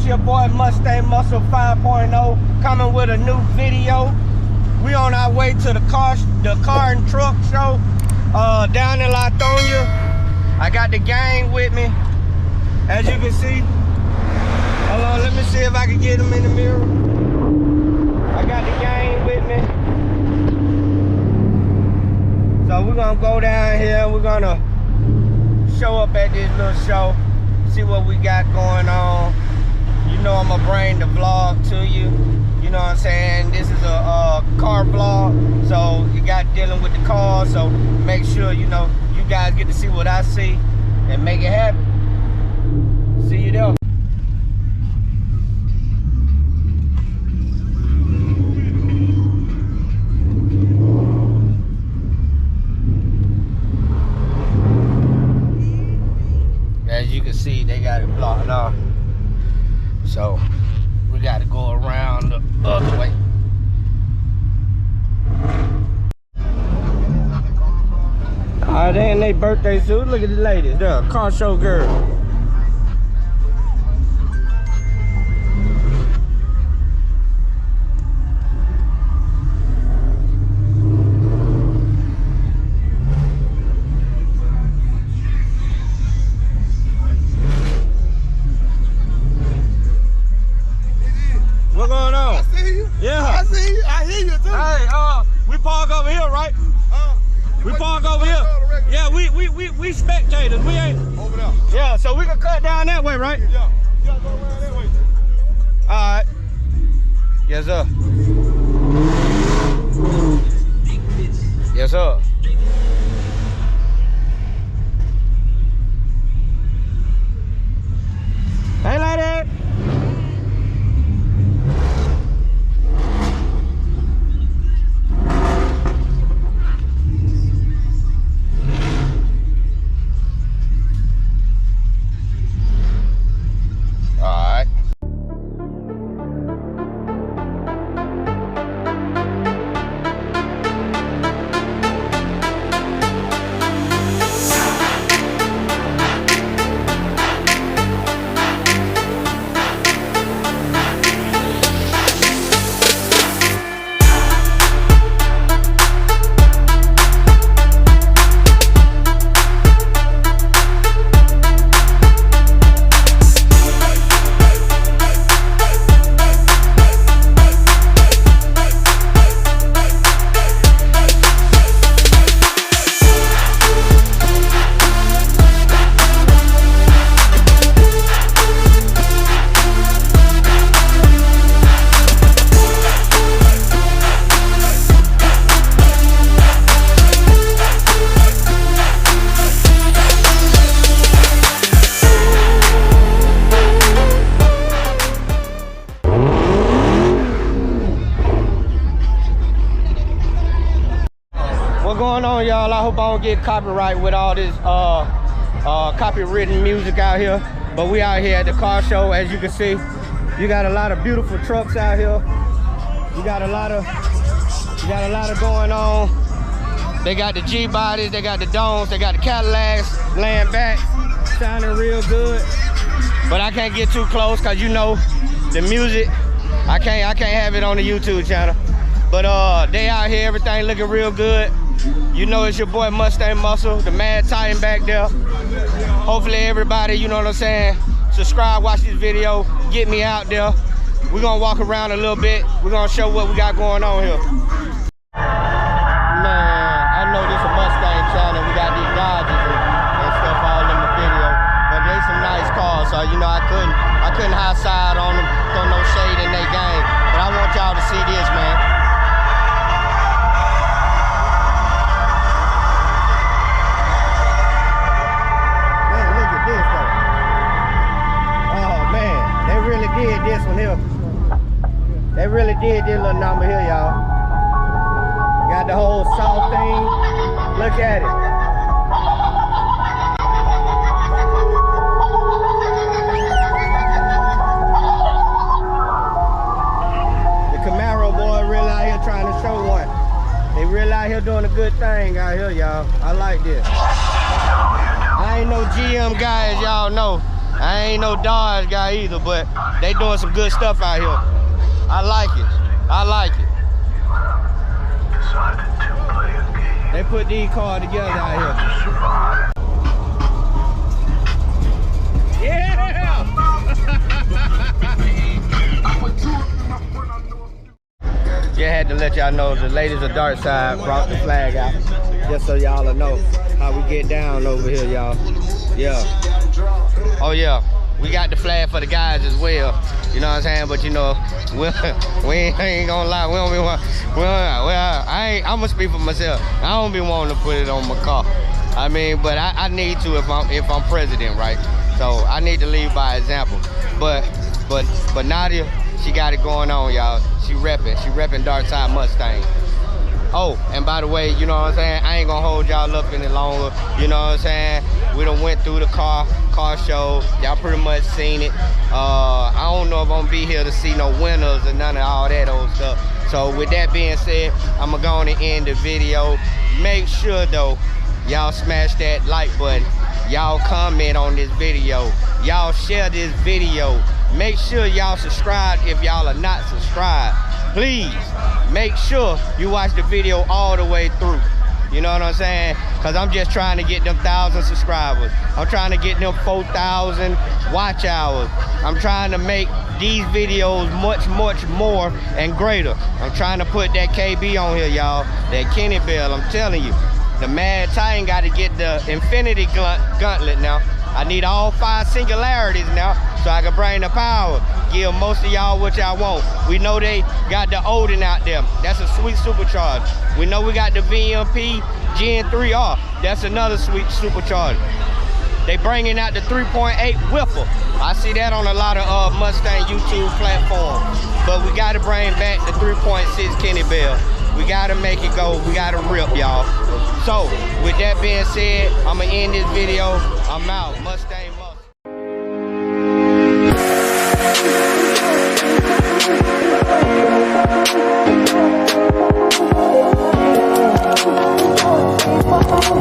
your boy Mustang Muscle 5.0 coming with a new video. We on our way to the car and truck show down in Lithonia. I got the gang with me, as you can see. Hold on, let me see if I can get them in the mirror. I got the gang with me. So we're gonna go down here. We're gonna show up at this little show, see what we got going on. You know I'm gonna bring the vlog to you. You know what I'm saying? This is a car vlog, so you got dealing with the car. So make sure you know you guys get to see what I see and make it happen. See you there. As you can see, they got it blocked off. So we got to go around the other way. Alright, they in their birthday suit. Look at the ladies. They're a car show girl. What's going on? I see you. Yeah. I see you. I hear you too. Hey, we park over here, right? We park over here. Yeah, we spectators. We ain't Over there. Yeah, so we can cut down that way, right? Yeah. You gotta go around that way. All right. Yes, sir. Yes, sir. Hey, lady. What's going on, y'all? I hope I don't get copyright with all this copywritten music out here. But we out here at the car show, as you can see. You got a lot of beautiful trucks out here. You got a lot of going on. They got the G-bodies, they got the domes, they got the Cadillacs laying back, sounding real good. But I can't get too close because you know the music. I can't have it on the YouTube channel. But they out here, everything looking real good. You know it's your boy Mustang Muscle, the Mad Titan back there. Hopefully everybody, you know what I'm saying, subscribe, watch this video, get me out there. We're gonna walk around a little bit. We're gonna show what we got going on here. Man, I know this a Mustang channel. We got these Dodges and stuff all in the video. But they some nice cars, so you know I couldn't high side on them, throw no shade in their game. But I want y'all to see this, man. Did this one here. They really did this little number here, y'all. Got the whole salt thing. Look at it. The Camaro boy really out here trying to show one. They really out here doing a good thing out here, y'all. I like this. I ain't no GM guy, as y'all know. I ain't no Dodge guy either, but they doing some good stuff out here. I like it. I like it. They put these cars together out here. Yeah! Yeah, had to let y'all know the ladies of Dark Side brought the flag out. Just so y'all know how we get down over here, y'all. Yeah. Oh yeah, we got the flag for the guys as well. You know what I'm saying? But you know, we ain't gonna lie, we don't be want. I'm gonna speak for myself. I don't be wanting to put it on my car. I mean, but I need to if I'm president, right? So I need to lead by example. But Nadia, she got it going on, y'all. She repping Dark Side Mustang. Oh, and by the way, you know what I'm saying? I ain't gonna hold y'all up any longer. You know what I'm saying? We done went through the car show. Y'all pretty much seen it. I don't know if I'm gonna be here to see no winners or none of all that old stuff. So with that being said, I'm gonna go on and end the video. Make sure though, y'all smash that like button. Y'all comment on this video. Y'all share this video. Make sure y'all subscribe if y'all are not subscribed. Please make sure you watch the video all the way through. You know what I'm saying? Because I'm just trying to get them 1,000 subscribers. I'm trying to get them 4,000 watch hours. I'm trying to make these videos much more and greater. I'm trying to put that KB on here, y'all. That Kenny Bell, I'm telling you. The Mad Titan got to get the Infinity Gauntlet now. I need all 5 singularities now so I can bring the power. Give most of y'all what y'all want. We know they got the Odin out there. That's a sweet supercharger. We know we got the VMP Gen 3R. That's another sweet supercharger. They bringing out the 3.8 Whipper. I see that on a lot of Mustang YouTube platforms. But we got to bring back the 3.6 Kenny Bell. We gotta make it go. We gotta rip, y'all. So, with that being said, I'm gonna end this video. I'm out. Mustang.